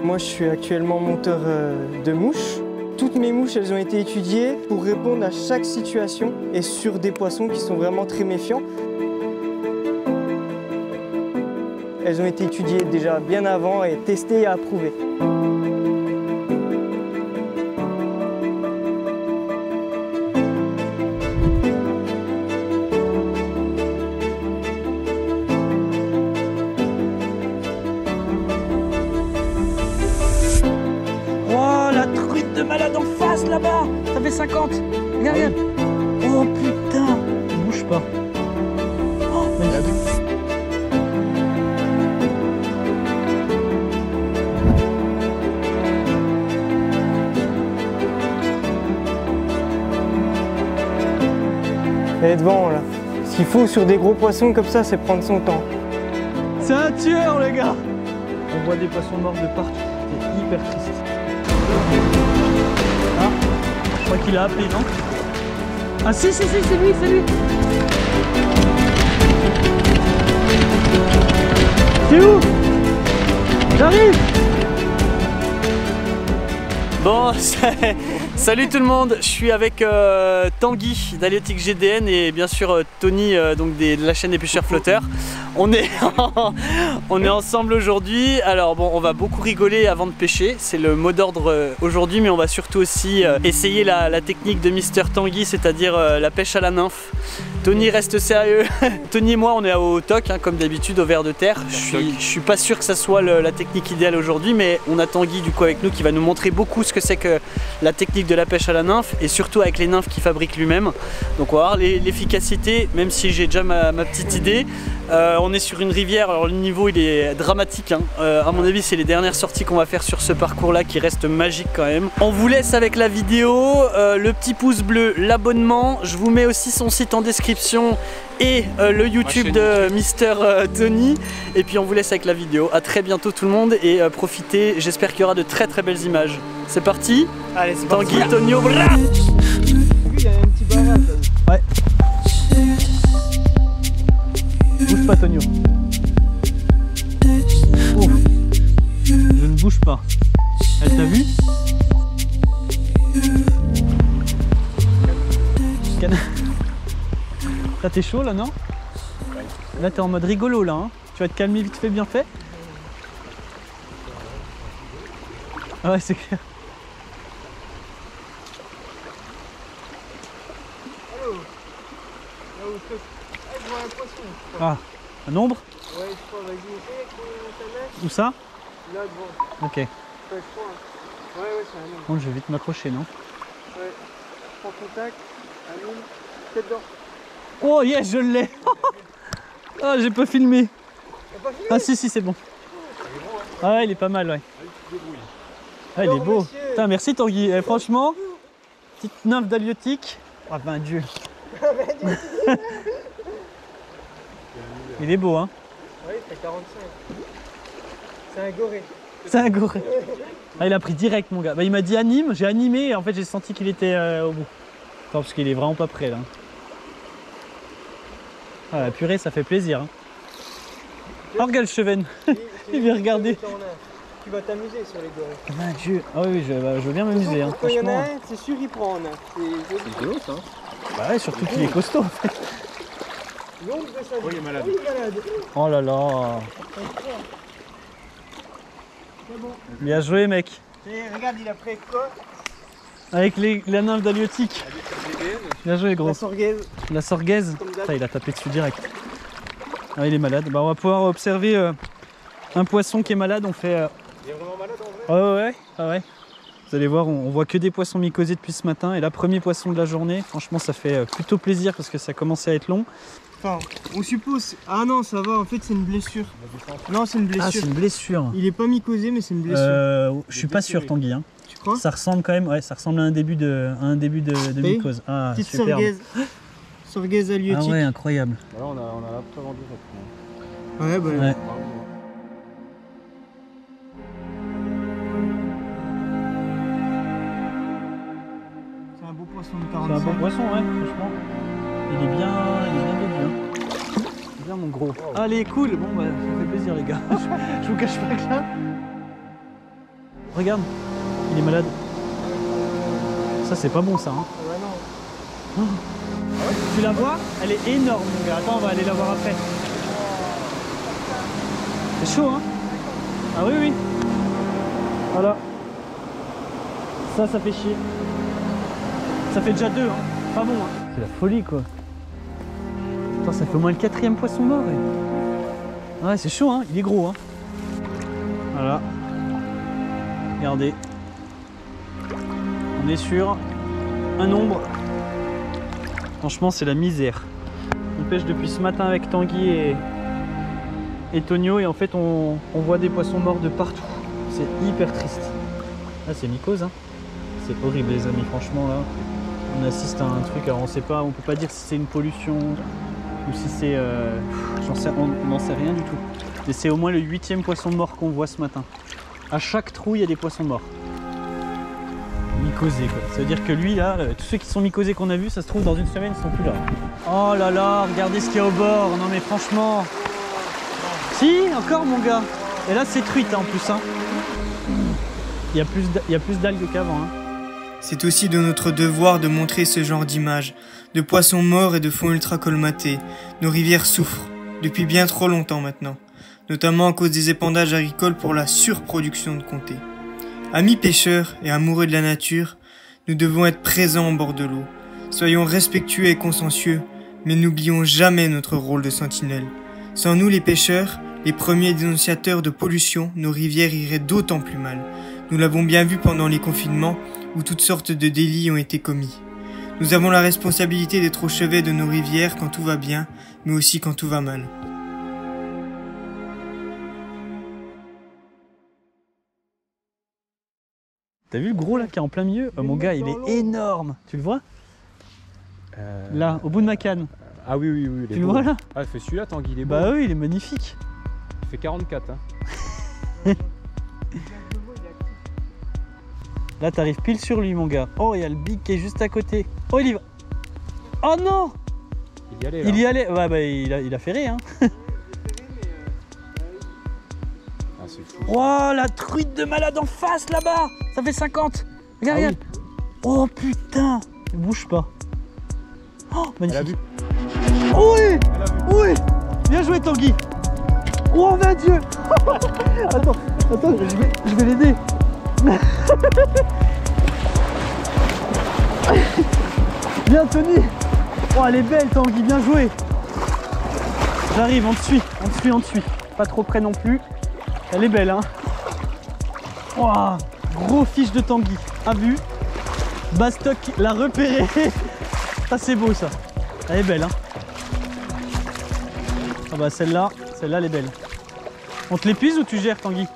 Moi, je suis actuellement monteur de mouches. Toutes mes mouches, elles ont été étudiées pour répondre à chaque situation et sur des poissons qui sont vraiment très méfiants. Elles ont été étudiées déjà bien avant et testées et approuvées. Malade en face là-bas, ça fait 50. Regarde, regarde. Oh putain, bouge pas. Oh, Elle est devant là. Ce qu'il faut sur des gros poissons comme ça, c'est prendre son temps. C'est un tueur, les gars. On voit des poissons morts de partout. C'est hyper triste. Ah, je crois qu'il a appelé, non? Ah si, c'est lui, c'est lui. C'est où? J'arrive. Bon, salut tout le monde, je suis avec Tanguy d'Halieutiques GDN et bien sûr Tony donc de la chaîne des pêcheurs flotteurs. On est ensemble aujourd'hui. Alors bon, on va beaucoup rigoler avant de pêcher, c'est le mot d'ordre aujourd'hui, mais on va surtout aussi essayer la technique de Mister Tanguy, c'est-à-dire la pêche à la nymphe. Tony reste sérieux. Tony et moi on est au TOC hein, comme d'habitude au ver de terre. Je suis pas sûr que ça soit la technique idéale aujourd'hui, mais on a Tanguy du coup avec nous qui va nous montrer beaucoup ce que c'est que la technique de la pêche à la nymphe et surtout avec les nymphes qu'il fabrique lui-même. Donc on va voir l'efficacité, même si j'ai déjà ma petite idée. On est sur une rivière, alors le niveau il est dramatique hein. À mon avis c'est les dernières sorties qu'on va faire sur ce parcours là qui reste magique quand même. On vous laisse avec la vidéo, le petit pouce bleu, l'abonnement, je vous mets aussi son site en description et le YouTube de Mister Tony, et puis on vous laisse avec la vidéo. À très bientôt tout le monde et profitez, j'espère qu'il y aura de très belles images. C'est parti. Allez, c'est parti. Tanguy, Tonio, blah. Il y a un petit barrage. Ouais. Bouge pas Tonio. Oh. Je ne bouge pas. Elle t'a vu? Là t'es chaud là non? Là t'es en mode rigolo là hein? Tu vas te calmer vite fait bien fait? Ah ouais c'est clair. Je vois un poisson. Ah, un ombre? Ouais, je crois, vas-y, essaye. Où ça? Là devant. Ok. Ouais, je crois. Ouais, c'est un ombre. Bon, je vais vite m'accrocher, non? Ouais. Je prends contact. Un ombre. Tête d'or. Oh yes, je l'ai. Ah, j'ai pas filmé. T'as pas filmé? Ah si, c'est bon. Ah ouais, il est pas mal, ouais. Ah, il est beau. Putain, merci Tanguy. Eh, franchement, petite nymphe d'Halieutiques. Ah ben Dieu. Il est beau, hein? Oui, il fait 45. C'est un goré. C'est un goré. Ah, il a pris direct, mon gars. Bah, il m'a dit anime, j'ai animé et en fait, j'ai senti qu'il était au bout. Attends, parce qu'il est vraiment pas prêt là. Ah, la purée, ça fait plaisir. Hein. Oh, regarde le chevenne. Il vient regarder. Tu vas t'amuser sur les gorées. Ah, ben Dieu. Ah oui, je veux bien m'amuser. Hein, quand il y en a un, c'est sûr, il prend en un. C'est rigolo ça. Bah ouais, surtout qu'il est costaud en fait. L'ombre de sa vie. Oh, il est malade. Oh, il est malade. Oh là là. C'est bon. Bien joué, mec. Et regarde, il a pris quoi? Avec la nymphe d'Halieutiques. Bien joué, gros. La sorguaise. La sorguaise. Putain, il a tapé dessus direct. Ah, il est malade. Bah, on va pouvoir observer un poisson qui est malade. On fait. Il est vraiment malade en vrai? Ouais. Ah ouais. Vous allez voir, on voit que des poissons mycosés depuis ce matin. Et là, premier poisson de la journée. Franchement, ça fait plutôt plaisir parce que ça commençait à être long. Enfin, on suppose. Ah non, ça va, en fait, c'est une blessure. Non, c'est une blessure. Ah, c'est une blessure. Il est pas mycosé, mais c'est une blessure. Je suis pas sûr, Tanguy. Hein. Tu crois? Ça ressemble quand même, ouais, ça ressemble à un début de mycose. Ah, petite superbe. Sorguaise halieutiques. Ah ouais, incroyable. Là, on a la preuve en direct. Ouais, bah. Ouais. C'est un beau poisson de C'est 45. un bon poisson, ouais, franchement. Il est bien dodu. Hein. C'est bien mon gros. Allez, cool. Bon, bah, ça fait plaisir, les gars. Je vous cache pas que là. regarde, il est malade. Ça c'est pas bon ça. Hein. Ouais, non. Oh. Tu la vois? Elle est énorme mon gars. Attends, on va aller la voir après. C'est chaud hein? Ah oui oui. Voilà. Ça fait chier. Ça fait déjà 2 hein. Pas bon hein. C'est la folie quoi. Attends, ça fait au moins le 4e poisson mort. Ouais c'est chaud hein, il est gros hein. Voilà. Regardez. On est sur un nombre. Franchement c'est la misère. On pêche depuis ce matin avec Tanguy et Tonio et en fait on voit des poissons morts de partout. C'est hyper triste. Là c'est mycose hein. C'est horrible les amis, franchement là. On assiste à un truc, alors on sait pas, on peut pas dire si c'est une pollution ou si c'est... on n'en sait rien du tout. Mais c'est au moins le 8e poisson mort qu'on voit ce matin. À chaque trou il y a des poissons morts. Mycosés quoi. Ça veut dire que lui là, tous ceux qui sont mycosés qu'on a vus, ça se trouve dans une semaine ils sont plus là. Oh là là, regardez ce qu'il y a au bord. Non mais franchement. Si, encore mon gars. Et là c'est truite hein, en plus hein. Il y a plus d'algues qu'avant hein. C'est aussi de notre devoir de montrer ce genre d'images, de poissons morts et de fonds ultra colmatés. Nos rivières souffrent, depuis bien trop longtemps maintenant, notamment à cause des épandages agricoles pour la surproduction de comté. Amis pêcheurs et amoureux de la nature, nous devons être présents au bord de l'eau. Soyons respectueux et consciencieux, mais n'oublions jamais notre rôle de sentinelle. Sans nous les pêcheurs, les premiers dénonciateurs de pollution, nos rivières iraient d'autant plus mal. Nous l'avons bien vu pendant les confinements, où toutes sortes de délits ont été commis. Nous avons la responsabilité d'être au chevet de nos rivières quand tout va bien, mais aussi quand tout va mal. T'as vu le gros là qui est en plein milieu? Mon gars il est énorme. Tu le vois? Là, au bout de ma canne. Ah oui, oui, oui. Tu le vois là? Ah, il fait celui-là, Tanguy, il est beau. Bah oui, il est magnifique. Il fait 44 hein. Là t'arrives pile sur lui mon gars. Oh il y a le big qui est juste à côté. Oh il y va. Oh non! Il y allait là. Il y allait. Ouais bah il a ferré hein. Ah, c'est fou. Oh la truite de malade en face là-bas. Ça fait 50. Regarde, regarde. Oui. Oh putain. Ne bouge pas. Oh Elle a magnifique. vu. Oui. Elle a vu. Oui. Bien joué Tanguy. Oh mon Dieu. Attends, je vais l'aider. Bien Tony. Oh elle est belle Tanguy, bien joué. J'arrive, on te suit, on te suit, on te suit. Pas trop près non plus. Elle est belle hein. Oh, gros fiche de Tanguy, à vue. Bastock l'a repéré. Ça c'est beau ça. Elle est belle hein. Ah bah celle-là elle est belle. On te l'épuise ou tu gères Tanguy?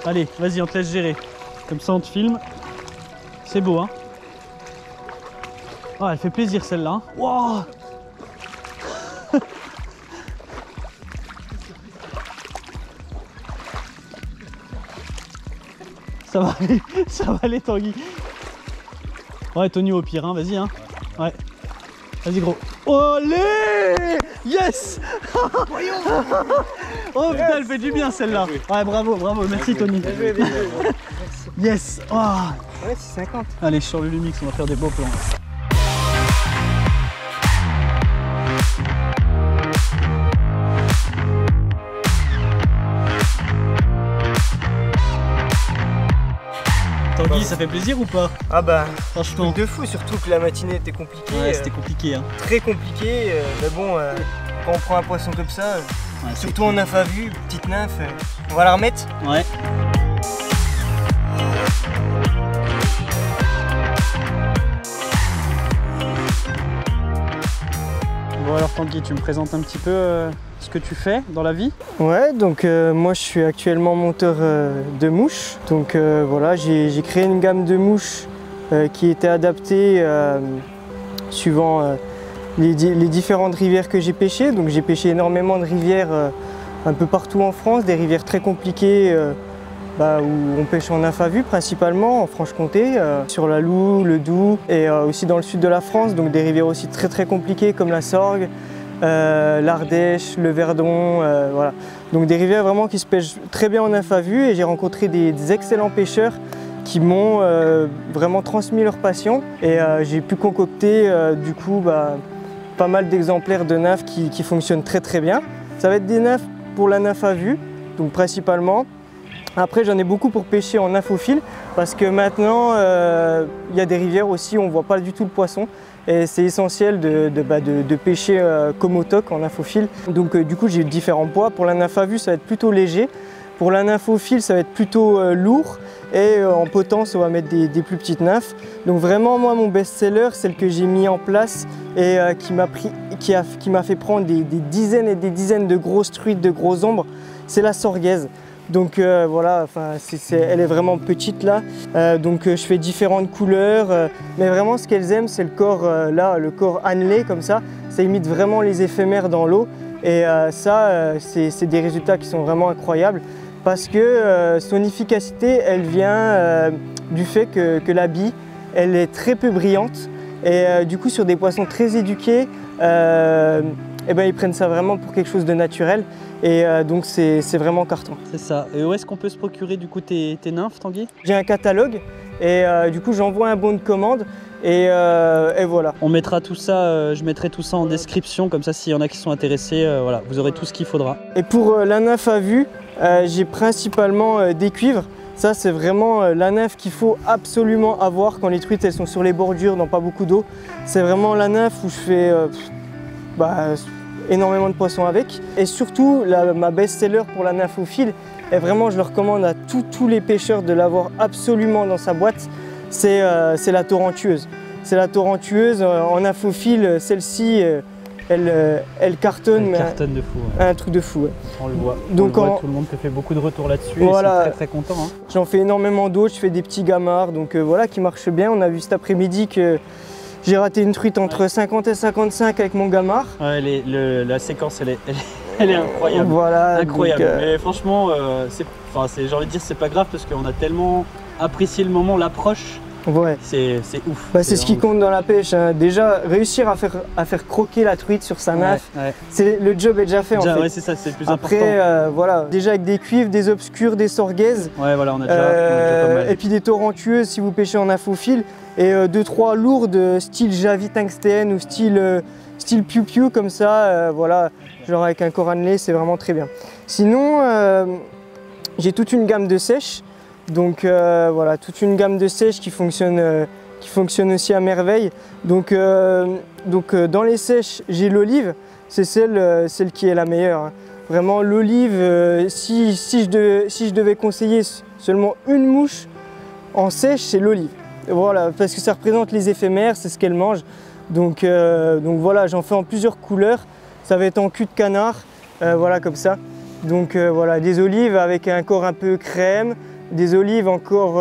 Allez, vas-y, on te laisse gérer. Comme ça, on te filme. C'est beau, hein? Oh, elle fait plaisir, celle-là. Hein. Wow. Ça va aller, Tanguy. Ouais, Tony au pire, hein. Vas-y, hein. Ouais. Vas-y, gros. Olé! Yes! Oh putain, elle fait du bien celle-là. Ouais, bravo, bravo. Merci Tony. Bien joué, bien joué. Yes! Oh. Ouais, c'est 50. Allez, sur le Lumix, on va faire des beaux plans. Tanguy, ça fait plaisir ou pas? Ah bah, Franchement. truc de fou, surtout que la matinée était compliquée. Ouais, c'était compliqué. Hein. Très compliqué, mais bon, quand on prend un poisson comme ça, Ouais, surtout en nymphe à vue, petite nymphe, on va la remettre. Ouais. Bon alors Tanguy, tu me présentes un petit peu ce que tu fais dans la vie? Ouais, donc moi je suis actuellement monteur de mouches. Donc voilà, j'ai créé une gamme de mouches qui était adaptée suivant les différentes rivières que j'ai pêchées. Donc j'ai pêché énormément de rivières un peu partout en France, des rivières très compliquées où on pêche en nymphe à vue principalement, en Franche-Comté, sur la Loue, le Doubs et aussi dans le sud de la France, donc des rivières aussi très compliquées comme la Sorgue, l'Ardèche, le Verdon, voilà. Donc des rivières vraiment qui se pêchent très bien en nymphe à vue et j'ai rencontré des excellents pêcheurs qui m'ont vraiment transmis leur passion et j'ai pu concocter du coup pas mal d'exemplaires de nymphes qui fonctionnent très bien. Ça va être des nymphes pour la nymphe à vue, donc principalement. Après j'en ai beaucoup pour pêcher en nymphophile parce que maintenant il y a des rivières aussi où on ne voit pas du tout le poisson et c'est essentiel de pêcher comotoc en nymphophile. Donc du coup j'ai différents poids. Pour la nymphe à vue ça va être plutôt léger. Pour la nymphophile ça va être plutôt lourd et en potence on va mettre des plus petites nymphes. Donc vraiment moi mon best-seller, celle que j'ai mis en place et qui m'a fait prendre des dizaines et des dizaines de grosses truites, de grosses ombres, c'est la sorguaise. Donc voilà, elle est vraiment petite là, donc je fais différentes couleurs, mais vraiment ce qu'elles aiment c'est le corps là, le corps annelé comme ça imite vraiment les éphémères dans l'eau et c'est des résultats qui sont vraiment incroyables parce que son efficacité elle vient du fait que la bille elle est très peu brillante et du coup sur des poissons très éduqués ils prennent ça vraiment pour quelque chose de naturel et donc c'est vraiment carton. C'est ça. Et où est-ce qu'on peut se procurer du coup tes nymphes, Tanguy? J'ai un catalogue et du coup j'envoie un bon de commande et voilà. On mettra tout ça, je mettrai tout ça en description comme ça s'il y en a qui sont intéressés, voilà, vous aurez tout ce qu'il faudra. Et pour la nymphe à vue, j'ai principalement des cuivres. Ça c'est vraiment la nymphe qu'il faut absolument avoir quand les truites elles sont sur les bordures, dans pas beaucoup d'eau. C'est vraiment la nymphe où je fais énormément de poissons avec. Et surtout, ma best-seller pour la nymphophile, et vraiment je le recommande à tous les pêcheurs de l'avoir absolument dans sa boîte, c'est la torentueuse. C'est la torentueuse en nymphophile, celle-ci, elle cartonne. Elle cartonne de fou. Ouais. Un truc de fou. Ouais. On le voit. Donc tout le monde te fait beaucoup de retours là-dessus voilà, et c'est très content. Hein. J'en fais énormément d'autres, je fais des petits gamards, donc voilà, qui marchent bien. On a vu cet après-midi que j'ai raté une truite entre 50 et 55 avec mon gamard. Ouais, la séquence, elle est incroyable. Voilà, incroyable. Donc, mais franchement, j'ai envie de dire c'est pas grave parce qu'on a tellement apprécié le moment, l'approche. Ouais. C'est ouf. C'est ce qui compte dans la pêche. Hein. Déjà, réussir à faire croquer la truite sur sa nymphe, le job est déjà fait en fait. Ouais, c'est ça, c'est le plus Après, important. voilà, déjà avec des cuivres, des obscurs, des sorguaises. Ouais, voilà, on a déjà pas mal. Et puis des torentueuses si vous pêchez en nymphophile. Et 2-3 lourdes style Javi tungstène ou style piou-piou comme ça, voilà, genre avec un corps annelé, c'est vraiment très bien. Sinon, j'ai toute une gamme de sèches, donc voilà, toute une gamme de sèches qui fonctionne aussi à merveille. Donc dans les sèches, j'ai l'olive, c'est celle qui est la meilleure. Hein. Vraiment l'olive, si je devais conseiller seulement une mouche en sèche, c'est l'olive. Voilà, parce que ça représente les éphémères, c'est ce qu'elle mange. Donc voilà, j'en fais en plusieurs couleurs. Ça va être en cul de canard, voilà comme ça. Donc voilà, des olives avec un corps un peu crème, des olives encore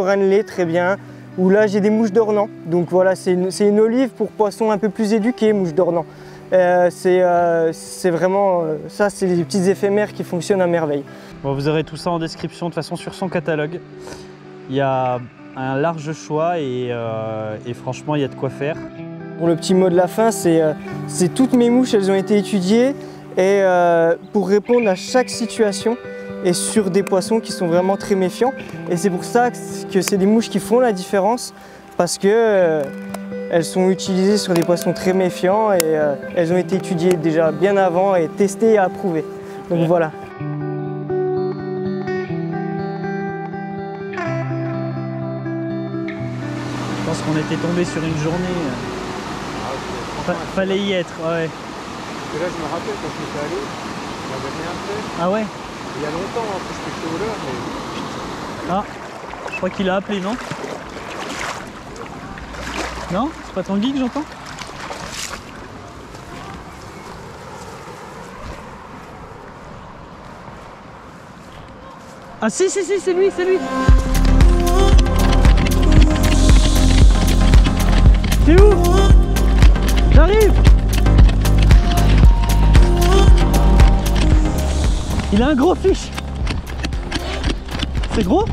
annelées, très bien. Ou là j'ai des mouches d'ornans. Donc voilà, c'est une olive pour poissons un peu plus éduqués, mouches d'ornans. C'est vraiment ça, c'est des petits éphémères qui fonctionnent à merveille. Bon, vous aurez tout ça en description de toute façon sur son catalogue. Il y a un large choix et franchement il y a de quoi faire. Pour le petit mot de la fin, c'est toutes mes mouches, elles ont été étudiées et pour répondre à chaque situation et sur des poissons qui sont vraiment très méfiants. Et c'est pour ça que c'est des mouches qui font la différence parce que elles sont utilisées sur des poissons très méfiants et elles ont été étudiées déjà bien avant et testées et approuvées. Donc voilà. Je pense qu'on était tombé sur une journée. Fallait y être, ouais. Parce que là, je me rappelle quand je m'étais allé, j'avais rien fait. Ah ouais? Il y a longtemps, en plus, j'étais au leurre, mais. Ah, je crois qu'il a appelé, non? Non? C'est pas Tanguy que j'entends? Ah si, c'est lui, c'est lui! C'est où? J'arrive! Il a un gros fiche! C'est gros?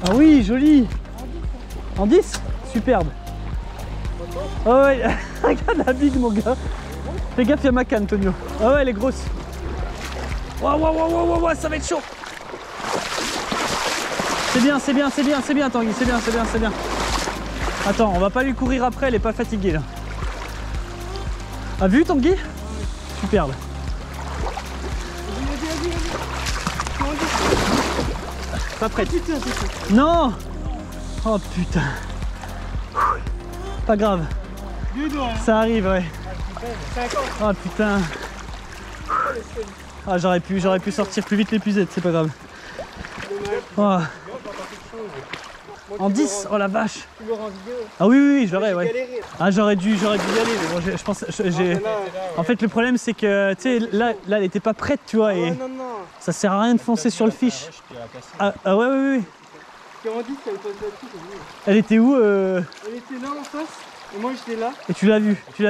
Ah oui, joli! En 10? Superbe. Oh ouais, regarde la big mon gars. Fais gaffe, il y a ma canne, Tonio. Oh ouais, elle est grosse. Waouh, waouh, waouh, waouh, waouh, ça va être chaud. C'est bien, c'est bien, c'est bien, c'est bien, Tanguy, c'est bien, c'est bien, c'est bien. Attends, on va pas lui courir après, elle est pas fatiguée là. Ah, vu Tanguy? Superbe. Pas prête. Non. Oh putain. Pas grave. Ça arrive, ouais. Oh putain. Ah, j'aurais pu sortir plus vite l'épuisette, c'est pas grave. Oh. En 10, oh la vache. Ah oui, oui, j'aurais, ouais. Ah, j'aurais dû y aller, mais bon, je pense, en fait, le problème, c'est que, tu sais, là, elle était pas prête, tu vois, et ça sert à rien de foncer sur le fiche. Ah ouais, ouais, ouais. Elle était où Elle était là en face, et moi j'étais là. Et tu l'as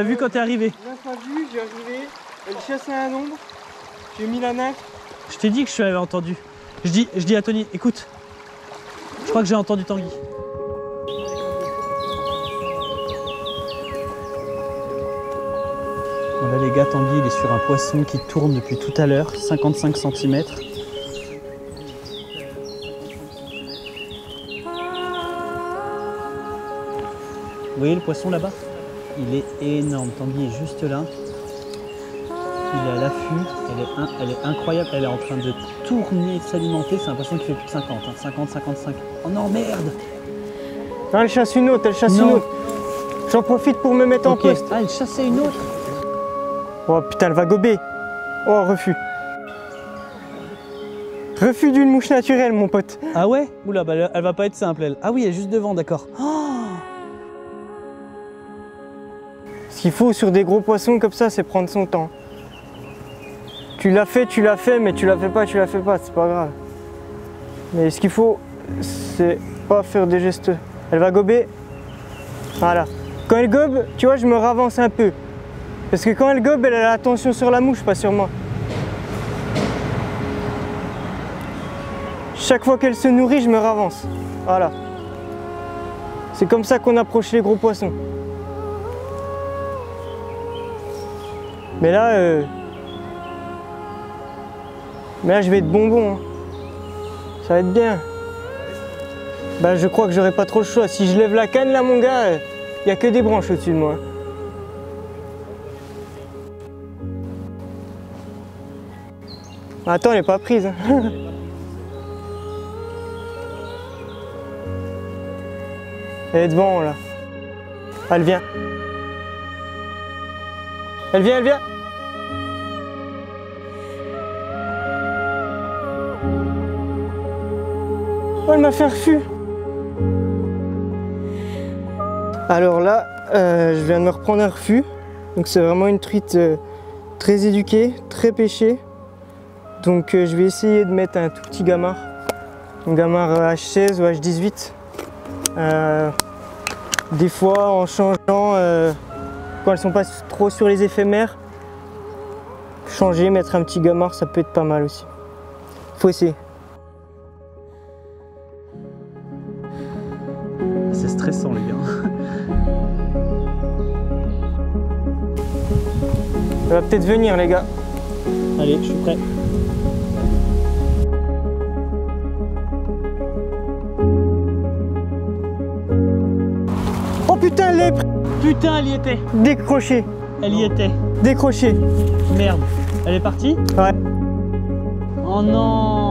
vu quand t'es arrivé? Là, pas vu, j'ai arrivé, elle chassait un ombre, j'ai mis la nappe. Je t'ai dit que je l'avais entendu. Je dis à Tony, écoute, je crois que j'ai entendu Tanguy. Bon là les gars, Tanguy il est sur un poisson qui tourne depuis tout à l'heure, 55 cm. Vous voyez le poisson là-bas? Il est énorme, Tanguy est juste là. Il est à l'affût, elle est incroyable, elle est en train de tourner, de s'alimenter. C'est un poisson qui fait plus de 50, hein, 50, 55. Oh non, merde! Non, elle chasse une autre, une autre. J'en profite pour me mettre en poste. Ah, elle chassait une autre? Oh putain, elle va gober. Oh, refus. Refus d'une mouche naturelle, mon pote. Ah ouais? Oula, bah elle va pas être simple, elle. Ah oui, elle est juste devant, d'accord. Oh, ce qu'il faut sur des gros poissons comme ça, c'est prendre son temps. Tu l'as fait, mais tu la fais pas, c'est pas grave. Mais ce qu'il faut, c'est pas faire des gestes. Elle va gober. Voilà. Quand elle gobe, tu vois, je me ravance un peu. Parce que quand elle gobe, elle a l'attention sur la mouche, pas sur moi. Chaque fois qu'elle se nourrit, je me ravance. Voilà. C'est comme ça qu'on approche les gros poissons. Mais là, je vais être bonbon. Hein. Ça va être bien. Bah, je crois que j'aurai pas trop le choix. Si je lève la canne, là, mon gars, il n'y a que des branches au-dessus de moi. Attends, elle n'est pas prise. Hein. Elle est devant, là. Elle vient. Elle vient, elle vient. Oh, elle m'a fait refus. Alors là, je viens de me reprendre un refus. Donc c'est vraiment une truite très éduquée, très pêchée. Donc je vais essayer de mettre un tout petit gamard. Un gamard H16 ou H18. Des fois en changeant, quand elles sont pas trop sur les éphémères, changer, mettre un petit gamard, ça peut être pas mal aussi. Faut essayer. C'est stressant les gars. Elle va peut-être venir les gars. Allez, je suis prêt. Oh putain, elle est Putain, elle y était. décrochée. Elle y était. Décrochée. Merde. Elle est partie? Ouais. Oh non.